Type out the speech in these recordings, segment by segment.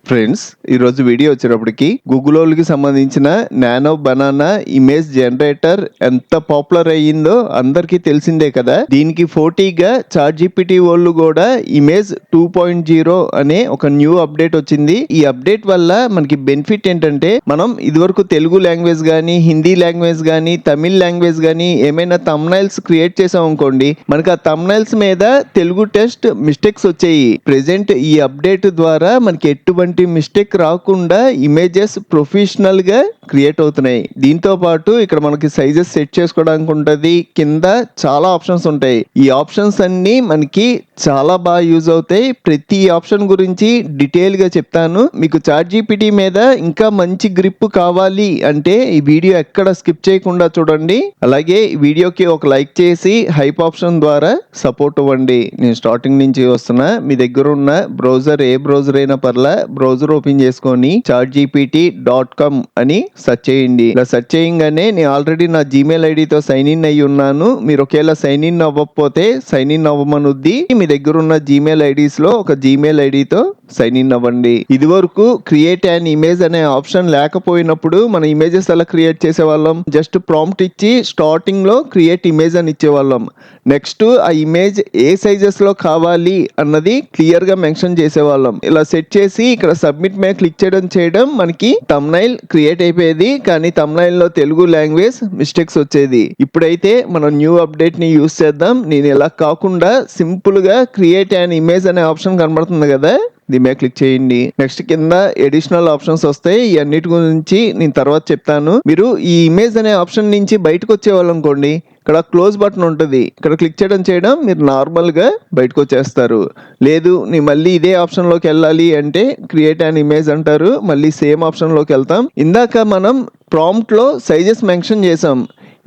Friends, ఈరోజు video వచ్చేటప్పటికి గూగుల్కి సంబంధించిన నానో బనానా ఇమేజ్ జనరేటర్ ఎంత పాపులర్ అయ్యిందో అందరికీ తెలిసిందే కదా. దీనికి పోటీగా చాట్ జీపీటీ వాళ్ళు కూడా ఇమేజ్ 2.0 అనే ఒక న్యూ అప్డేట్ వచ్చింది. ఈ అప్డేట్ వల్ల మనకి బెనిఫిట్ ఏంటంటే, మనం ఇదివరకు తెలుగు లాంగ్వేజ్ కానీ, హిందీ లాంగ్వేజ్ కానీ, తమిళ్ లాంగ్వేజ్ కానీ ఏమైనా థంబ్నైల్స్ క్రియేట్ చేసాం అనుకోండి, మనకి ఆ థంబ్నైల్స్ మీద తెలుగు టెక్స్ట్ మిస్టేక్స్ వచ్చాయి. ప్రెజెంట్ ఈ అప్డేట్ ద్వారా మనకి ఎటువంటి మిస్టేక్ రాకుండా ఇమేజెస్ ప్రొఫెషనల్ గా క్రియేట్ అవుతున్నాయి. దీంతో పాటు ఇక్కడ మనకి సైజెస్ సెట్ చేసుకోవడానికి ఉంటది. కింద చాలా ఆప్షన్స్ ఉంటాయి. ఈ ఆప్షన్స్ అన్ని మనకి చాలా బాగా యూజ్ అవుతాయి. ప్రతి ఆప్షన్ గురించి డీటెయిల్ గా చెప్తాను. మీకు చాట్ జీపీటీ మీద ఇంకా మంచి గ్రిప్ కావాలి అంటే ఈ వీడియో ఎక్కడ స్కిప్ చేయకుండా చూడండి. అలాగే ఈ వీడియోకి ఒక లైక్ చేసి హైప్ ఆప్షన్ ద్వారా సపోర్ట్ ఇవ్వండి. నేను స్టార్టింగ్ నుంచి వస్తున్నా. మీ దగ్గర ఉన్న బ్రౌజర్ ఏ బ్రౌజర్ అయినా పర్లా, బ్రౌజర్ ఓపెన్ చేసుకొని chatgpt.com అని సెర్చ్ చేయండి. ఇలా సెర్చ్ చేయగానే నేను ఆల్రెడీ నా జీమెయిల్ ఐడితో సైన్ ఇన్ అయ్యి ఉన్నాను. మీరు ఒకవేళ సైన్ ఇన్ అవ్వకపోతే సైన్ ఇన్ అవ్వమనుద్ది. మీ దగ్గర ఉన్న జీమెయిల్ ఐడీస్ లో ఒక జీమెయిల్ ఐడితో సైన్ ఇన్ అవ్వండి. ఇది వరకు క్రియేట్ అన్ ఇమేజ్ అనే ఆప్షన్ లేకపోయినప్పుడు మన ఇమేజెస్ ఎలా క్రియేట్ చేసేవాళ్ళం, జస్ట్ ప్రాంప్ట్ ఇచ్చి స్టార్టింగ్ లో క్రియేట్ ఇమేజ్ అని ఇచ్చేవాళ్ళం. నెక్స్ట్ ఆ ఇమేజ్ ఏ సైజెస్ లో కావాలి అన్నది క్లియర్ గా మెన్షన్ చేసేవాళ్ళం. ఇలా సెట్ చేసి ఇక్కడ సబ్మిట్ మీద క్లిక్ చేయడం మనకి థంబ్నైల్ క్రియేట్ అయిపోయేది. కానీ థంబ్నైల్ లో తెలుగు లాంగ్వేజ్ మిస్టేక్స్ వచ్చేది. ఇప్పుడైతే మనం న్యూ అప్డేట్ ని యూస్ చేద్దాం. నేను ఇలా కాకుండా సింపుల్ గా క్రియేట్ అన్ ఇమేజ్ అనే ఆప్షన్ కనబడుతుంది కదా, దీని మీద క్లిక్ చేయండి. నెక్స్ట్ కింద ఎడిషనల్ ఆప్షన్స్ వస్తాయి. ఈ అన్నిటి గురించి నేను తర్వాత చెప్తాను. మీరు ఈ ఇమేజ్ అనే ఆప్షన్ నుంచి బయటకు వచ్చేవాళ్ళు అనుకోండి, ఇక్కడ క్లోజ్ బటన్ ఉంటుంది. ఇక్కడ క్లిక్ చేయడం మీరు నార్మల్ గా బయటకు వచ్చేస్తారు. లేదు నేను మళ్ళీ ఇదే ఆప్షన్ లోకి వెళ్ళాలి అంటే క్రియేట్ అన్ ఇమేజ్ అంటారు. మళ్ళీ సేమ్ ఆప్షన్ లోకి వెళ్తాం. ఇందాక మనం ప్రాంప్ట్ లో సైజెస్ మెన్షన్ చేసాం.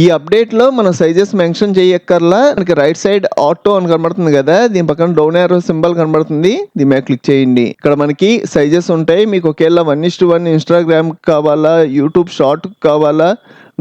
ఈ అప్డేట్ లో మన సైజెస్ మెన్షన్ చేయక్కర్లా. మనకి రైట్ సైడ్ ఆటో అని కనబడుతుంది కదా, దీని పక్కన డౌన్ యారో సింబల్ కనబడుతుంది. దీని మీద క్లిక్ చేయండి. ఇక్కడ మనకి సైజెస్ ఉంటాయి. మీకు ఒకేలా 1:1 ఇన్స్టాగ్రామ్ కావాలా, యూట్యూబ్ షార్ట్ కావాలా,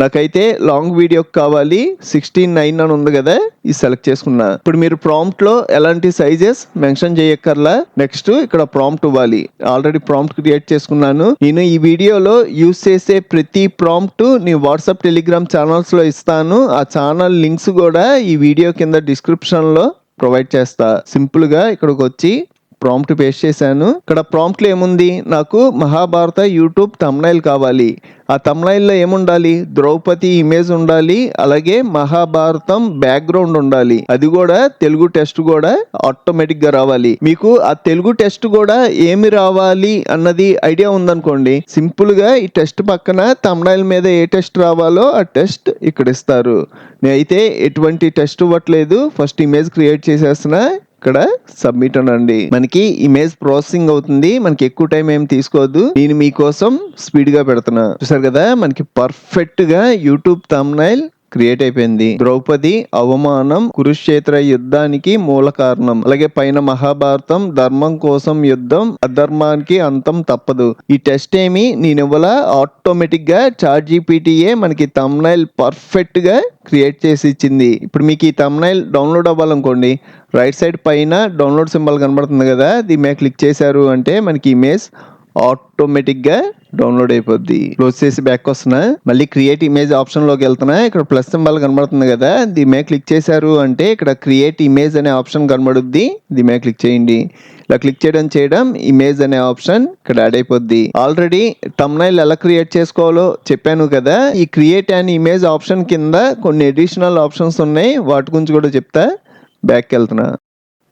నాకైతే లాంగ్ వీడియో కావాలి 16:9 అని ఉంది కదా, ఇది సెలెక్ట్ చేసుకున్నా. ఇప్పుడు మీరు ప్రాంప్ట్ లో ఎలాంటి సైజెస్ మెన్షన్ చేయక్కర్లా. నెక్స్ట్ ఇక్కడ ప్రాంప్ట్ ఇవ్వాలి. ఆల్రెడీ ప్రాంప్ట్ క్రియేట్ చేసుకున్నాను. నేను ఈ వీడియోలో యూస్ చేసే ప్రతి ప్రాంప్ట్ నీ వాట్సాప్, టెలిగ్రామ్ ఛానల్స్ లో ఇస్తాను. ఆ ఛానల్ లింక్స్ కూడా ఈ వీడియో కింద డిస్క్రిప్షన్ లో ప్రొవైడ్ చేస్తా. సింపుల్ గా ఇక్కడికి వచ్చి ప్రాంప్ట్ పేస్ట్ చేశాను. ఇక్కడ ప్రాంప్ట్ లో ఏముంది, నాకు మహాభారత యూట్యూబ్ థంబ్నైల్ కావాలి. ఆ థంబ్నైల్ లో ఏముండాలి, ద్రౌపది ఇమేజ్ ఉండాలి, అలాగే మహాభారతం బ్యాక్గ్రౌండ్ ఉండాలి. అది కూడా తెలుగు టెక్స్ట్ కూడా ఆటోమేటిక్ గా రావాలి. మీకు ఆ తెలుగు టెక్స్ట్ కూడా ఏమి రావాలి అన్నది ఐడియా ఉందనుకోండి, సింపుల్ గా ఈ టెక్స్ట్ పక్కన థంబ్నైల్ మీద ఏ టెక్స్ట్ రావాలో ఆ టెక్స్ట్ ఇక్కడ ఇస్తారు. నేనైతే ఎటువంటి టెక్స్ట్ ఇవ్వట్లేదు. ఫస్ట్ ఇమేజ్ క్రియేట్ చేసేస్తున్నా. ఇక్కడ సబ్మిట్ అనండి. మనకి ఇమేజ్ ప్రాసెసింగ్ అవుతుంది. మనకి ఎక్కువ టైం ఏం తీసుకోవద్దు. నేను మీకోసం స్పీడ్ గా పెడుతున్నా. చూసారు కదా, మనకి పర్ఫెక్ట్ గా యూట్యూబ్ థంబ్నైల్ క్రియేట్ అయిపోయింది. ద్రౌపది అవమానం కురుక్షేత్ర యుద్ధానికి మూల కారణం. అలాగే పైన మహాభారతం ధర్మం కోసం యుద్ధం, అధర్మానికి అంతం తప్పదు. ఈ టెస్ట్ ఏమి నేను ఇవ్వాల, ఆటోమేటిక్ గా చాట్ జీపీటీయే మనకి థంబ్నైల్ పర్ఫెక్ట్ గా క్రియేట్ చేసి ఇచ్చింది. ఇప్పుడు మీకు ఈ థంబ్నైల్ డౌన్లోడ్ అవ్వాలనుకోండి, రైట్ సైడ్ పైన డౌన్లోడ్ సింబల్ కనబడుతుంది కదా, దీని మీద క్లిక్ చేశారు అంటే మనకి ఇమేజ్ ఆటోమేటిక్ గా డౌన్లోడ్ అయిపోద్ది. క్లోజ్ చేసి బ్యాక్ వస్తున్నా. మళ్ళీ క్రియేట్ ఇమేజ్ ఆప్షన్ లోకి వెళ్తున్నా. ఇక్కడ ప్లస్ సింబల్ కనబడుతుంది కదా, దీని మీద క్లిక్ చేశారు అంటే ఇక్కడ క్రియేట్ ఇమేజ్ అనే ఆప్షన్ కనబడుద్ది. దీని మీద క్లిక్ చేయండి. ఇలా క్లిక్ చేయడం ఇమేజ్ అనే ఆప్షన్ ఇక్కడ యాడ్ అయిపోద్ది. ఆల్రెడీ థంబ్నైల్ ఎలా క్రియేట్ చేసుకోవాలో చెప్పాను కదా. ఈ క్రియేట్ అన్ ఇమేజ్ ఆప్షన్ కింద కొన్ని అడిషనల్ ఆప్షన్స్ ఉన్నాయి. వాటి గురించి కూడా చెప్తా. బ్యాక్ వెళ్తున్నా.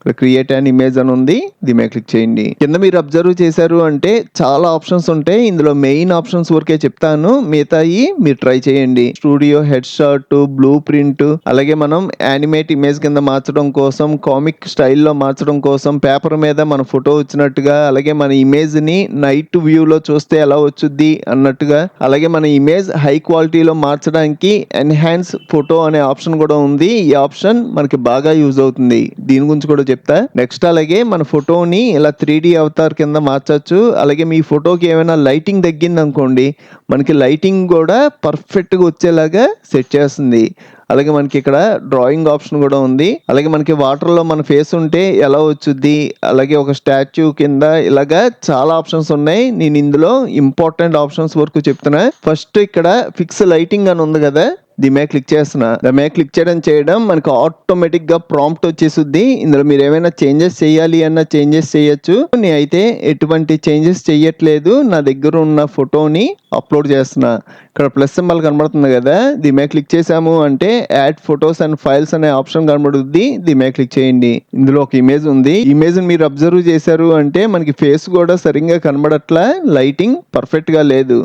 ఇక్కడ క్రియేట్ అన్ ఇమేజ్ అని ఉంది. దీని మీద క్లిక్ చేయండి. కింద మీరు అబ్జర్వ్ చేశారు అంటే చాలా ఆప్షన్స్ ఉంటాయి. ఇందులో మెయిన్ ఆప్షన్స్ వరకే చెప్తాను, మిగతాయి మీరు ట్రై చేయండి. Studio, head shot, blue print, అలాగే మనం యానిమేట్ ఇమేజ్ కింద మార్చడం కోసం, కామిక్ స్టైల్లో మార్చడం కోసం, పేపర్ మీద మన ఫోటో వచ్చినట్టుగా, అలాగే మన ఇమేజ్ ని నైట్ వ్యూ లో చూస్తే ఎలా వచ్చుద్ది అన్నట్టుగా, అలాగే మన ఇమేజ్ హై క్వాలిటీలో మార్చడానికి ఎన్హాన్స్ ఫోటో అనే ఆప్షన్ కూడా ఉంది. ఈ ఆప్షన్ మనకి బాగా యూజ్ అవుతుంది. దీని గురించి కూడా చెప్తా. నెక్స్ట్ అలాగే మన ఫోటోని ఇలా 3D అవతార్ కింద మార్చచ్చు. అలాగే మీ ఫోటోకి ఏమైనా లైటింగ్ తగ్గింది అనుకోండి, మనకి లైటింగ్ కూడా పర్ఫెక్ట్గా వచ్చేలాగా సెట్ చేస్తుంది. అలాగే మనకి ఇక్కడ డ్రాయింగ్ ఆప్షన్ కూడా ఉంది. అలాగే మనకి వాటర్లో మన ఫేస్ ఉంటే ఎలా వచ్చుద్ది, అలాగే ఒక స్టాచ్యూ కింద ఇలాగా చాలా ఆప్షన్స్ ఉన్నాయి. నేను ఇందులో ఇంపార్టెంట్ ఆప్షన్స్ వరకు చెప్తున్నా. ఫస్ట్ ఇక్కడ ఫిక్స్ లైటింగ్ అని ఉంది కదా, దీని మీద క్లిక్ చేస్తున్నా. దాని మీద క్లిక్ చేయడం మనకు ఆటోమేటిక్ గా ప్రాంప్ట్ వచ్చేస్తుంది. ఇందులో మీరు ఏమైనా చేంజెస్ చేయాలి అన్న చేంజెస్ చేయొచ్చు. నేనైతే ఎటువంటి చేంజెస్ చేయట్లేదు, నా దగ్గర ఉన్న ఫోటోని అప్లోడ్ చేస్తున్నా. ఇక్కడ ప్లస్ సింబల్ కనబడుతుంది కదా, దీని మీద క్లిక్ చేసాము అంటే యాడ్ ఫొటోస్ అండ్ ఫైల్స్ అనే ఆప్షన్ కనబడుద్ది. దీని మీద క్లిక్ చేయండి. ఇందులో ఒక ఇమేజ్ ఉంది. ఇమేజ్ మీరు అబ్జర్వ్ చేశారు అంటే మనకి ఫేస్ కూడా సరిగ్గా కనబడట్లా, లైటింగ్ పర్ఫెక్ట్ గా లేదు.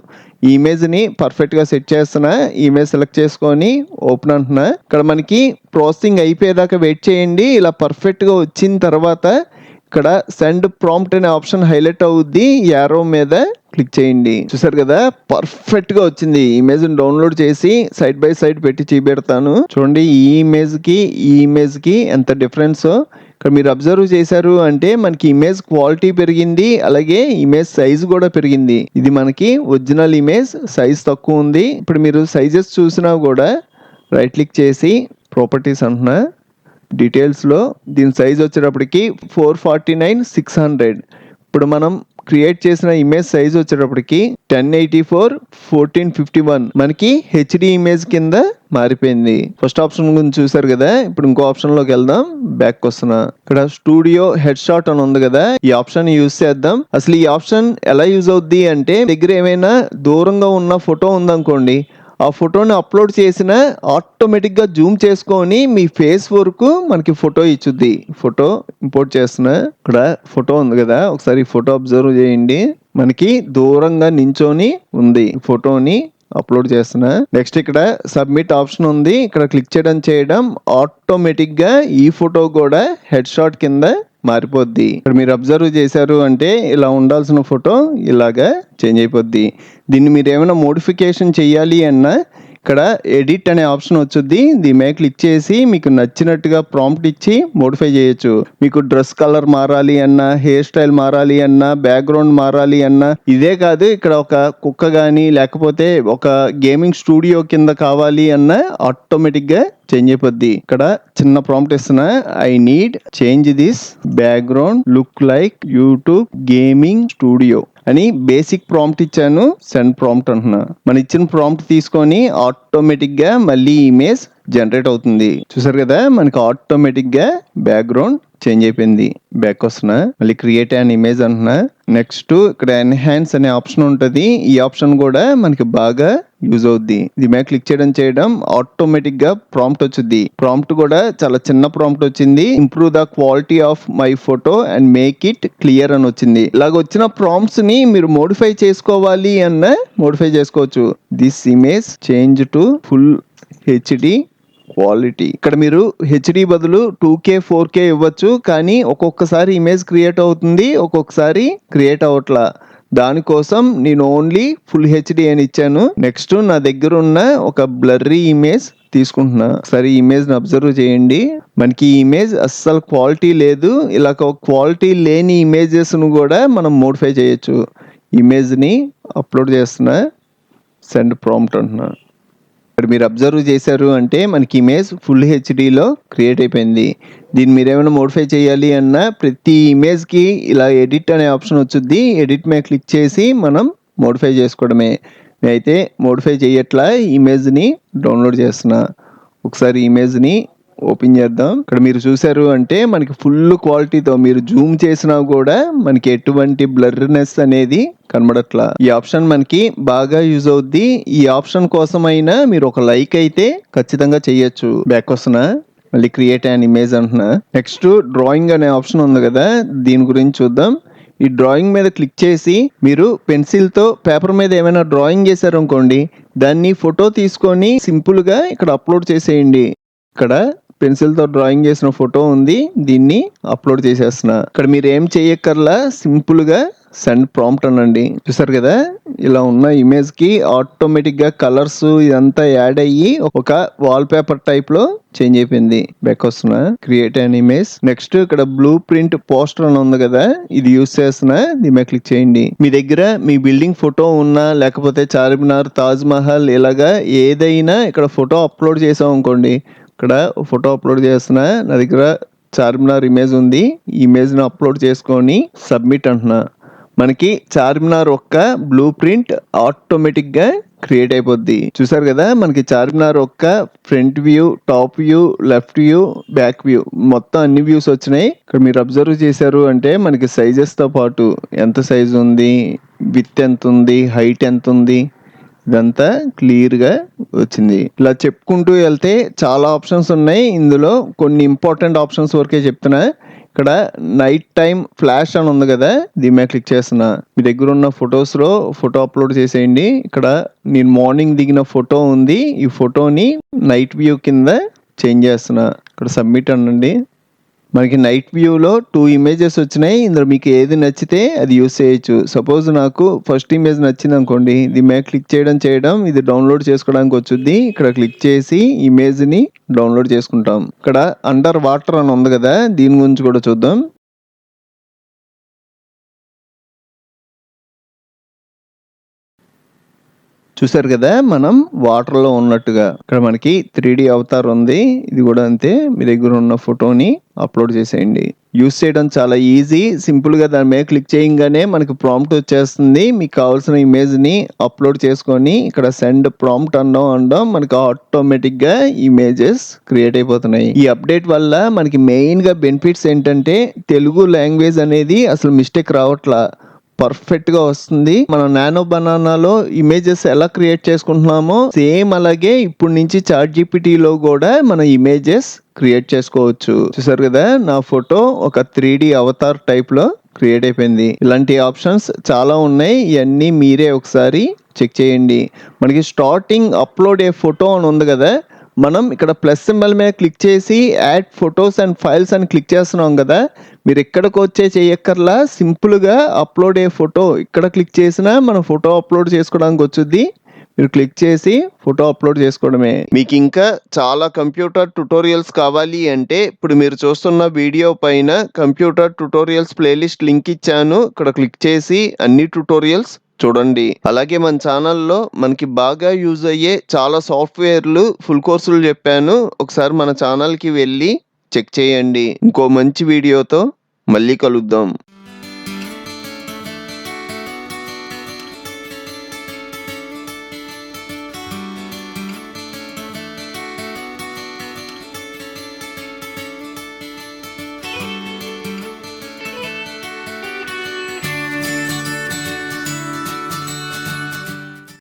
ఈ ఇమేజ్ ని పర్ఫెక్ట్ గా సెట్ చేస్తున్నా. ఈ ఇమేజ్ సెలెక్ట్ చేసుకొని ఓపెన్ అంటున్నా. ఇక్కడ మనకి ప్రాసెసింగ్ అయిపోయేదాకా వెయిట్ చేయండి. ఇలా పర్ఫెక్ట్ గా వచ్చిన తర్వాత ఇక్కడ సెండ్ ప్రాంప్ట్ అనే ఆప్షన్ హైలైట్ అవుద్ది. యారో మీద క్లిక్ చేయండి. చూసారు కదా, పర్ఫెక్ట్ గా వచ్చింది. ఇమేజ్ డౌన్లోడ్ చేసి సైడ్ బై సైడ్ పెట్టి చూపెడతాను చూడండి. ఈ ఇమేజ్ కి ఎంత డిఫరెన్స్ ఇక్కడ మీరు అబ్జర్వ్ చేశారు అంటే మనకి ఇమేజ్ క్వాలిటీ పెరిగింది, అలాగే ఇమేజ్ సైజ్ కూడా పెరిగింది. ఇది మనకి ఒరిజినల్ ఇమేజ్ సైజ్ తక్కువ ఉంది. ఇప్పుడు మీరు సైజెస్ చూసినా కూడా రైట్ క్లిక్ చేసి ప్రాపర్టీస్ అంటున్నా, డీటెయిల్స్లో దీని సైజ్ వచ్చేటప్పటికి 449/600. ఇప్పుడు మనం క్రియేట్ చేసిన ఇమేజ్ సైజ్ వచ్చేటప్పటికి 1084/1451 మనకి హెచ్డి ఇమేజ్ కింద మారిపోయింది. ఫస్ట్ ఆప్షన్ గురించి చూసారు కదా, ఇప్పుడు ఇంకో ఆప్షన్ లోకి వెళ్దాం. బ్యాక్ వస్తున్నా. ఇక్కడ స్టూడియో హెడ్ షాట్ అని ఉంది కదా, ఈ ఆప్షన్ యూజ్ చేద్దాం. అసలు ఈ ఆప్షన్ ఎలా యూజ్ అవుద్ది అంటే, దగ్గర ఏమైనా దూరంగా ఉన్న ఫోటో ఉందనుకోండి, ఆ ఫోటోని అప్లోడ్ చేసిన ఆటోమేటిక్గా జూమ్ చేసుకొని మీ ఫేస్ వరకు మనకి ఫోటో ఇచ్చుద్ది. ఫోటో ఇంపోర్ట్ చేస్తున్నా. ఇక్కడ ఫోటో ఉంది కదా, ఒకసారి ఫోటో అబ్జర్వ్ చేయండి. మనకి దూరంగా నించొని ఉంది. ఫోటోని అప్లోడ్ చేస్తున్నా. నెక్స్ట్ ఇక్కడ సబ్మిట్ ఆప్షన్ ఉంది. ఇక్కడ క్లిక్ చేయడం ఆటోమేటిక్ గా ఈ ఫోటో కూడా హెడ్ షాట్ కింద మారిపోద్ది. ఇక్కడ మీరు అబ్జర్వ్ చేశారు అంటే ఇలా ఉండాల్సిన ఫోటో ఇలాగా చేంజ్ అయిపోద్ది. దీన్ని మీరు ఏమైనా మోడిఫికేషన్ చేయాలి అన్నా ఇక్కడ ఎడిట్ అనే ఆప్షన్ వచ్చుద్ది. దీని మీద క్లిక్ చేసి మీకు నచ్చినట్టుగా ప్రాంప్ట్ ఇచ్చి మోడిఫై చేయొచ్చు. మీకు డ్రెస్ కలర్ మారాలి అన్నా, హెయిర్ స్టైల్ మారాలి అన్నా, బ్యాక్గ్రౌండ్ మారాలి అన్నా, ఇదే కాదు ఇక్కడ ఒక కుక్క కానీ లేకపోతే ఒక గేమింగ్ స్టూడియో కింద కావాలి అన్నా ఆటోమేటిక్గా చేంజ్ అయిపోద్ది. ఇక్కడ చిన్న ప్రాంప్ట్ ఇస్తున్నా, I need change this background look like YouTube gaming studio అని బేసిక్ ప్రాంప్ట్ ఇచ్చాను. సెండ్ ప్రాంప్ట్ అంటున్నా. మన ఇచ్చిన ప్రాంప్ట్ తీసుకొని ఆటోమేటిక్ గా మళ్ళీ ఇమేజ్ జనరేట్ అవుతుంది. చూసారు కదా, మనకి ఆటోమేటిక్ గా బ్యాక్గ్రౌండ్ చేంజ్ అయిపోయింది. బ్యాక్ వస్తున్నా, మళ్ళీ క్రియేట్ అన్ ఇమేజ్ అంటున్నా. నెక్స్ట్ ఇక్కడ ఎన్హాన్స్ అనే ఆప్షన్ ఉంటుంది. ఈ ఆప్షన్ కూడా మనకి బాగా యూజ్ అవుద్ది. ఇది మీద క్లిక్ చేయడం ఆటోమేటిక్ గా ప్రాంప్ట్ వచ్చింది. ప్రాంప్ట్ కూడా చాలా చిన్న ప్రాంప్ట్ వచ్చింది. Improve the quality of my photo and make it clear అని వచ్చింది. ఇలాగ వచ్చిన ప్రాంప్ట్స్ ని మీరు మోడిఫై చేసుకోవాలి అన్న మోడిఫై చేసుకోవచ్చు. This image change to full HD quality. ఇక్కడ మీరు హెచ్డి బదులు 2K 4K ఇవ్వచ్చు, కానీ ఒక్కొక్కసారి ఇమేజ్ క్రియేట్ అవుతుంది, ఒక్కొక్కసారి క్రియేట్ అవట్లా. దానికోసం నేను ఓన్లీ ఫుల్ హెచ్డి అని ఇచ్చాను. నెక్స్ట్ నా దగ్గర ఉన్న ఒక బ్లర్రీ ఇమేజ్ తీసుకుంటున్నా. ఒకసారి ఇమేజ్ ని అబ్జర్వ్ చేయండి. మనకి ఈ ఇమేజ్ అస్సలు క్వాలిటీ లేదు. ఇలా క్వాలిటీ లేని ఇమేజెస్ ను కూడా మనం మోడిఫై చేయొచ్చు. ఇమేజ్ ని అప్లోడ్ చేస్తున్నా. సెండ్ ప్రాంప్ట్ అంటున్నా. ఇక్కడ మీరు అబ్జర్వ్ చేశారు అంటే మనకి ఇమేజ్ ఫుల్ హెచ్డిలో క్రియేట్ అయిపోయింది. దీన్ని మీరు ఏమైనా మోడిఫై చేయాలి అన్నా ప్రతి ఇమేజ్కి ఇలా ఎడిట్ అనే ఆప్షన్ వచ్చుద్ది. ఎడిట్ మీద క్లిక్ చేసి మనం మోడిఫై చేసుకోవడమే. నేనైతే మోడిఫై చేయట్లా, ఇమేజ్ని డౌన్లోడ్ చేస్తున్నా. ఒకసారి ఇమేజ్ని ఓపెన్ చేద్దాం. ఇక్కడ మీరు చూసారు అంటే మనకి ఫుల్ క్వాలిటీతో మీరు జూమ్ చేసినా కూడా మనకి ఎటువంటి బ్లర్నెస్ అనేది కనబడట్లా. ఈ ఆప్షన్ మనకి బాగా యూజ్ అవుద్ది. ఈ ఆప్షన్ కోసమైనా మీరు ఒక లైక్ అయితే ఖచ్చితంగా చేయొచ్చు. బ్యాక్ వస్తున్నా, మళ్ళీ క్రియేట్ అన్ ఇమేజ్ అంటున్నా. నెక్స్ట్ డ్రాయింగ్ అనే ఆప్షన్ ఉంది కదా, దీని గురించి చూద్దాం. ఈ డ్రాయింగ్ మీద క్లిక్ చేసి మీరు పెన్సిల్తో పేపర్ మీద ఏమైనా డ్రాయింగ్ చేశారు అనుకోండి, దాన్ని ఫోటో తీసుకొని సింపుల్గా ఇక్కడ అప్లోడ్ చేసేయండి. ఇక్కడ పెన్సిల్తో డ్రాయింగ్ చేసిన ఫోటో ఉంది, దీన్ని అప్లోడ్ చేసేస్తున్నా. ఇక్కడ మీరు ఏం చేయక్కర్లా, సింపుల్ గా సెండ్ ప్రాంప్ట్ అనండి. చూసారు కదా, ఇలా ఉన్న ఇమేజ్ కి ఆటోమేటిక్ గా కలర్స్ ఇదంతా యాడ్ అయ్యి ఒక వాల్ పేపర్ టైప్ లో చేంజ్ అయిపోయింది. బ్యాక్ వస్తున్నా, క్రియేట్ అన్ ఇమేజ్. నెక్స్ట్ ఇక్కడ బ్లూ ప్రింట్ పోస్టర్ అని ఉంది కదా, ఇది యూస్ చేస్తున్నా, దీని మీద క్లిక్ చేయండి. మీ దగ్గర మీ బిల్డింగ్ ఫోటో ఉన్నా, లేకపోతే చార్మినార్, తాజ్ మహల్ ఇలాగా ఏదైనా ఇక్కడ ఫోటో అప్లోడ్ చేసాం అనుకోండి, ఇక్కడ ఫోటో అప్లోడ్ చేస్తున్నా, నా దగ్గర చార్మినార్ ఇమేజ్ ఉంది, ఈ ఇమేజ్ ని అప్లోడ్ చేసుకొని సబ్మిట్ అంటున్నా. మనకి చార్మినార్ ఒక్క బ్లూ ప్రింట్ ఆటోమేటిక్ గా క్రియేట్ అయిపోద్ది. చూసారు కదా, మనకి చార్మినార్ ఒక్క front view, top view, left view, back view మొత్తం అన్ని వ్యూస్ వచ్చినాయి. ఇక్కడ మీరు అబ్జర్వ్ చేశారు అంటే మనకి సైజెస్ తో పాటు ఎంత సైజ్ ఉంది, విత్ ఎంత ఉంది, హైట్ ఎంత ఉంది, ఇదంతా క్లియర్ గా వచ్చింది. ఇలా చెప్పుకుంటూ వెళ్తే చాలా ఆప్షన్స్ ఉన్నాయి. ఇందులో కొన్ని ఇంపార్టెంట్ ఆప్షన్స్ వరకే చెప్తున్నా. ఇక్కడ నైట్ టైం ఫ్లాష్ అని ఉంది కదా, దీని మీద క్లిక్ చేస్తున్నా. మీ దగ్గర ఉన్న ఫొటోస్ లో ఫోటో అప్లోడ్ చేసేయండి. ఇక్కడ నేను మార్నింగ్ దిగిన ఫోటో ఉంది, ఈ ఫోటోని నైట్ వ్యూ కింద చేంజ్ చేస్తున్నా. ఇక్కడ సబ్మిట్ అనండి. మనకి నైట్ వ్యూలో 2 ఇమేజెస్ వచ్చినాయి. ఇందులో మీకు ఏది నచ్చితే అది యూస్ చేయొచ్చు. సపోజ్ నాకు ఫస్ట్ ఇమేజ్ నచ్చింది అనుకోండి, దీని మీద క్లిక్ చేయడం ఇది డౌన్లోడ్ చేసుకోవడానికి వచ్చుద్ది. ఇక్కడ క్లిక్ చేసి ఇమేజ్ ని డౌన్లోడ్ చేసుకుంటాం. ఇక్కడ అండర్ వాటర్ అని ఉంది కదా, దీని గురించి కూడా చూద్దాం. చూసారు కదా, మనం వాటర్ లో ఉన్నట్టుగా. ఇక్కడ మనకి 3D అవతార్ ఉంది, ఇది కూడా అంతే. మీ దగ్గర ఉన్న ఫోటోని అప్లోడ్ చేసేయండి. యూస్ చేయడం చాలా ఈజీ. సింపుల్ గా దాని మీద క్లిక్ చేయగానే మనకి ప్రాంప్ట్ వచ్చేస్తుంది. మీకు కావాల్సిన ఇమేజ్ ని అప్లోడ్ చేసుకొని ఇక్కడ సెండ్ ప్రాంప్ట్ అనడం మనకి ఆటోమేటిక్ గా ఇమేజెస్ క్రియేట్ అయిపోతున్నాయి. ఈ అప్డేట్ వల్ల మనకి మెయిన్ గా బెనిఫిట్స్ ఏంటంటే తెలుగు లాంగ్వేజ్ అనేది అసలు మిస్టేక్ రావట్లా, పర్ఫెక్ట్ గా వస్తుంది. మనం నానో బనానాలో ఇమేజెస్ ఎలా క్రియేట్ చేసుకుంటున్నామో సేమ్ అలాగే ఇప్పుడు నుంచి చాట్ జీపీటీలో కూడా మనం ఇమేజెస్ క్రియేట్ చేసుకోవచ్చు. చూసారు కదా, నా ఫోటో ఒక 3D అవతార్ టైప్ లో క్రియేట్ అయిపోయింది. ఇలాంటి ఆప్షన్స్ చాలా ఉన్నాయి, ఇవన్నీ మీరే ఒకసారి చెక్ చేయండి. మనకి స్టార్టింగ్ అప్లోడ్ ఏ ఫోటో అని ఉంది కదా, మనం ఇక్కడ ప్లస్ సింబల్ మీద క్లిక్ చేసి యాడ్ ఫొటోస్ అండ్ ఫైల్స్ అని క్లిక్ చేస్తున్నాం కదా, మీరు ఎక్కడికి వచ్చే చేయక్కర్లా, సింపుల్గా అప్లోడ్ ఏ ఫోటో ఇక్కడ క్లిక్ చేసినా మన ఫోటో అప్లోడ్ చేసుకోవడానికి వచ్చుద్ది. మీరు క్లిక్ చేసి ఫోటో అప్లోడ్ చేసుకోవడమే. మీకు ఇంకా చాలా కంప్యూటర్ ట్యుటోరియల్స్ కావాలి అంటే ఇప్పుడు మీరు చూస్తున్న వీడియో పైన కంప్యూటర్ ట్యుటోరియల్స్ ప్లేలిస్ట్ లింక్ ఇచ్చాను, ఇక్కడ క్లిక్ చేసి అన్ని ట్యుటోరియల్స్ చూడండి. అలాగే మన ఛానల్లో మనకి బాగా యూజ్ అయ్యే చాలా సాఫ్ట్వేర్లు ఫుల్ కోర్సులు చెప్పాను, ఒకసారి మన ఛానల్కి వెళ్ళి చెక్ చేయండి. ఇంకో మంచి వీడియోతో మళ్ళీ కలుద్దాం.